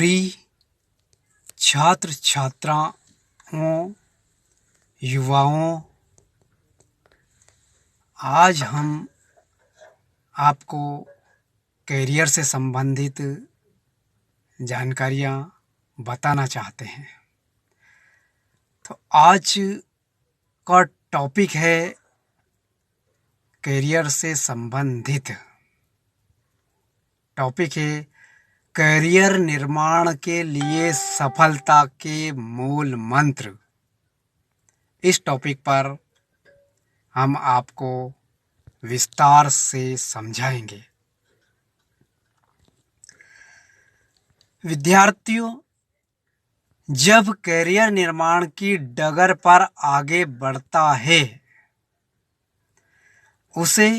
प्रिय छात्र छात्राओं, युवाओं, आज हम आपको कैरियर से संबंधित जानकारियाँ बताना चाहते हैं। तो आज का टॉपिक है कैरियर से संबंधित टॉपिक है कैरियर निर्माण के लिए सफलता के मूल मंत्र। इस टॉपिक पर हम आपको विस्तार से समझाएंगे। विद्यार्थियों, जब कैरियर निर्माण की डगर पर आगे बढ़ता है, उसे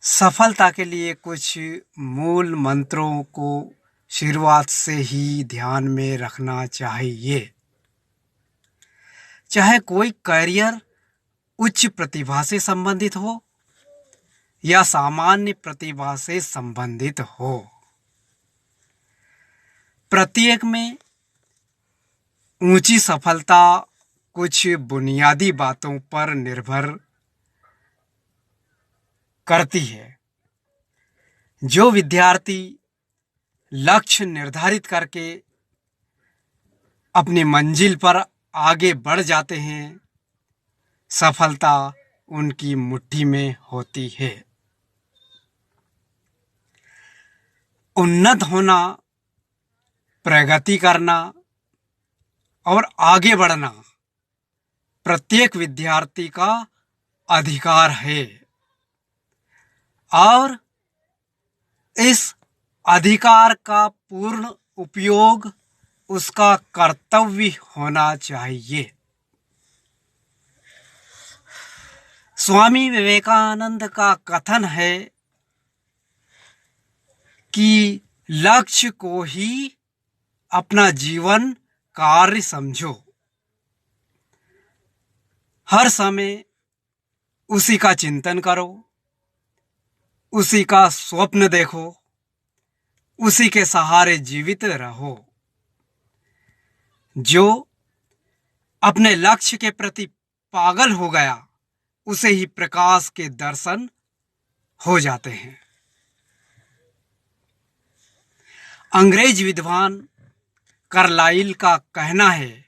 सफलता के लिए कुछ मूल मंत्रों को शुरुआत से ही ध्यान में रखना चाहिए। चाहे कोई कैरियर उच्च प्रतिभा से संबंधित हो या सामान्य प्रतिभा से संबंधित हो, प्रत्येक में ऊंची सफलता कुछ बुनियादी बातों पर निर्भर करती है। जो विद्यार्थी लक्ष्य निर्धारित करके अपनी मंजिल पर आगे बढ़ जाते हैं, सफलता उनकी मुट्ठी में होती है। उन्नत होना, प्रगति करना और आगे बढ़ना प्रत्येक विद्यार्थी का अधिकार है और इस अधिकार का पूर्ण उपयोग उसका कर्तव्य होना चाहिए। स्वामी विवेकानंद का कथन है कि लक्ष्य को ही अपना जीवन कार्य समझो। हर समय उसी का चिंतन करो, उसी का स्वप्न देखो, उसी के सहारे जीवित रहो। जो अपने लक्ष्य के प्रति पागल हो गया, उसे ही प्रकाश के दर्शन हो जाते हैं। अंग्रेज विद्वान कार्लाइल का कहना है,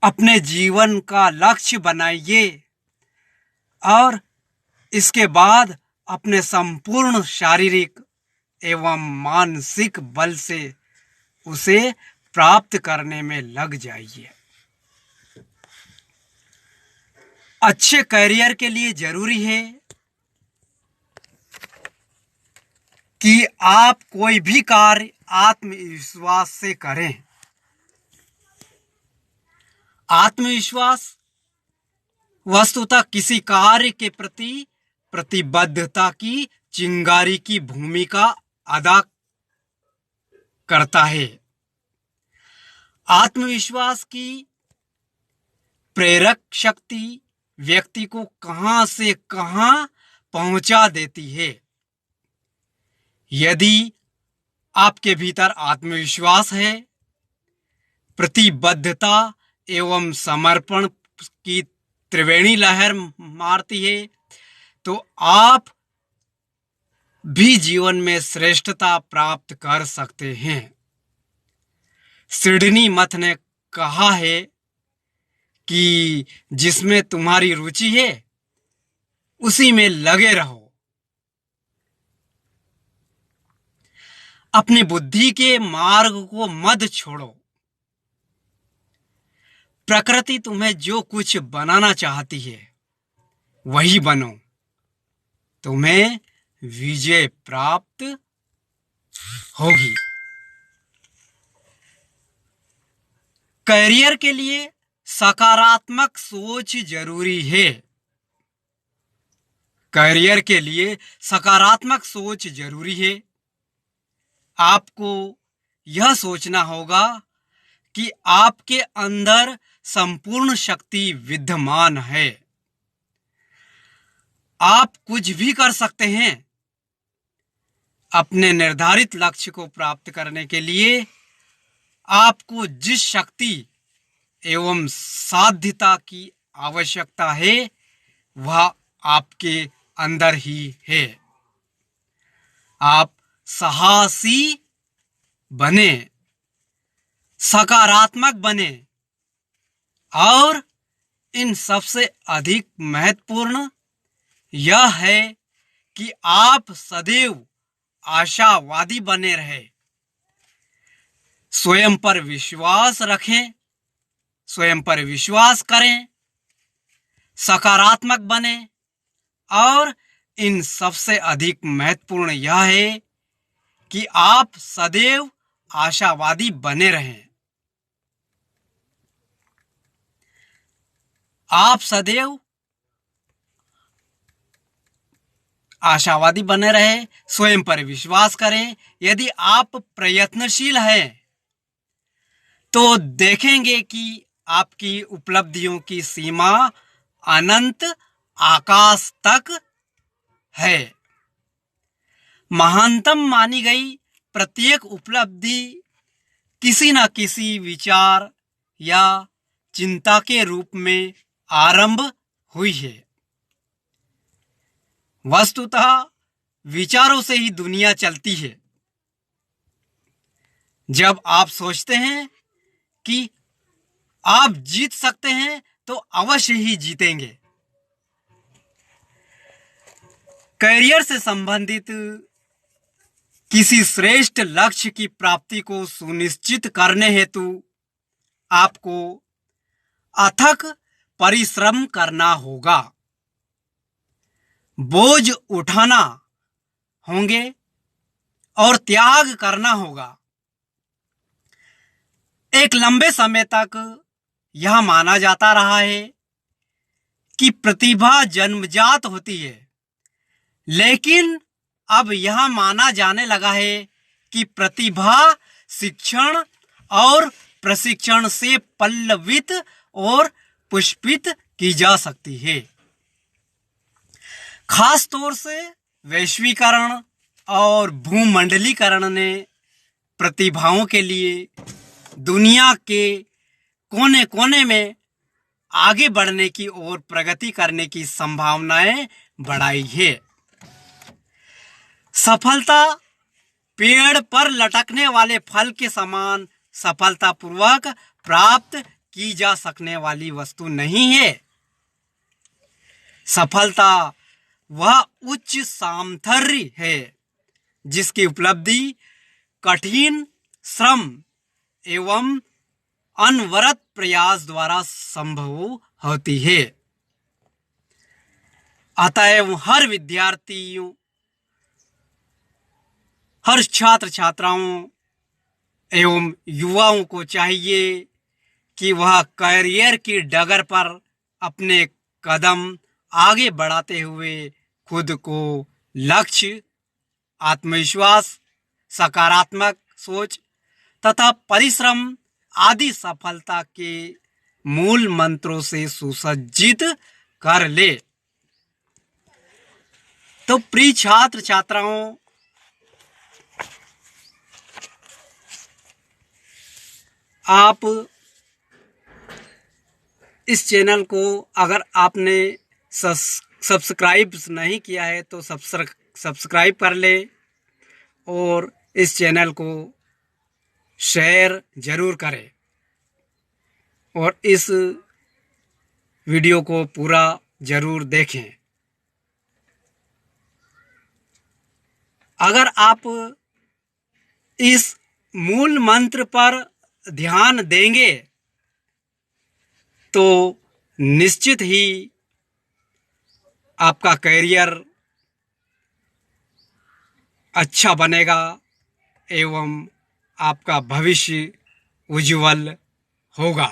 अपने जीवन का लक्ष्य बनाइए और इसके बाद अपने संपूर्ण शारीरिक एवं मानसिक बल से उसे प्राप्त करने में लग जाइए। अच्छे कैरियर के लिए जरूरी है कि आप कोई भी कार्य आत्मविश्वास से करें। आत्मविश्वास वस्तुतः किसी कार्य के प्रति प्रतिबद्धता की चिंगारी की भूमिका अदा करता है। आत्मविश्वास की प्रेरक शक्ति व्यक्ति को कहां से कहां पहुंचा देती है। यदि आपके भीतर आत्मविश्वास है, प्रतिबद्धता एवं समर्पण की त्रिवेणी लहर मारती है, तो आप भी जीवन में श्रेष्ठता प्राप्त कर सकते हैं। सिडनी मथ ने कहा है कि जिसमें तुम्हारी रुचि है उसी में लगे रहो। अपनी बुद्धि के मार्ग को मत छोड़ो। प्रकृति तुम्हें जो कुछ बनाना चाहती है वही बनो, तुम्हें विजय प्राप्त होगी। कैरियर के लिए सकारात्मक सोच जरूरी है। कैरियर के लिए सकारात्मक सोच जरूरी है। आपको यह सोचना होगा कि आपके अंदर संपूर्ण शक्ति विद्यमान है। आप कुछ भी कर सकते हैं। अपने निर्धारित लक्ष्य को प्राप्त करने के लिए आपको जिस शक्ति एवं साध्यता की आवश्यकता है वह आपके अंदर ही है। आप साहसी बने, सकारात्मक बने और इन सबसे अधिक महत्वपूर्ण यह है कि आप सदैव आशावादी बने रहे। स्वयं पर विश्वास रखें, स्वयं पर विश्वास करें, सकारात्मक बने और इन सबसे अधिक महत्वपूर्ण यह है कि आप सदैव आशावादी बने रहें। आप सदैव आशावादी बने रहे, स्वयं पर विश्वास करें। यदि आप प्रयत्नशील हैं तो देखेंगे कि आपकी उपलब्धियों की सीमा अनंत आकाश तक है। महानतम मानी गई प्रत्येक उपलब्धि किसी न किसी विचार या चिंता के रूप में आरंभ हुई है। वस्तुतः विचारों से ही दुनिया चलती है। जब आप सोचते हैं कि आप जीत सकते हैं तो अवश्य ही जीतेंगे। करियर से संबंधित किसी श्रेष्ठ लक्ष्य की प्राप्ति को सुनिश्चित करने हेतु आपको अथक परिश्रम करना होगा, बोझ उठाना होंगे और त्याग करना होगा। एक लंबे समय तक यह माना जाता रहा है कि प्रतिभा जन्मजात होती है, लेकिन अब यह माना जाने लगा है कि प्रतिभा शिक्षण और प्रशिक्षण से पल्लवित और पुष्पित की जा सकती है। खास तौर से वैश्वीकरण और भूमंडलीकरण ने प्रतिभाओं के लिए दुनिया के कोने कोने में आगे बढ़ने की और प्रगति करने की संभावनाएं बढ़ाई है। सफलता पेड़ पर लटकने वाले फल के समान सफलतापूर्वक प्राप्त की जा सकने वाली वस्तु नहीं है। सफलता वह उच्च सामर्थ्य है जिसकी उपलब्धि कठिन श्रम एवं अनवरत प्रयास द्वारा संभव होती है। अतएव हर विद्यार्थियों, हर छात्र छात्राओं एवं युवाओं को चाहिए कि वह करियर की डगर पर अपने कदम आगे बढ़ाते हुए खुद को लक्ष्य, आत्मविश्वास, सकारात्मक सोच तथा परिश्रम आदि सफलता के मूल मंत्रों से सुसज्जित कर ले। तो प्रिय छात्र छात्राओं, आप इस चैनल को अगर आपने सब्सक्राइब नहीं किया है तो सब्सक्राइब कर ले और इस चैनल को शेयर जरूर करें और इस वीडियो को पूरा जरूर देखें। अगर आप इस मूल मंत्र पर ध्यान देंगे तो निश्चित ही आपका करियर अच्छा बनेगा एवं आपका भविष्य उज्जवल होगा।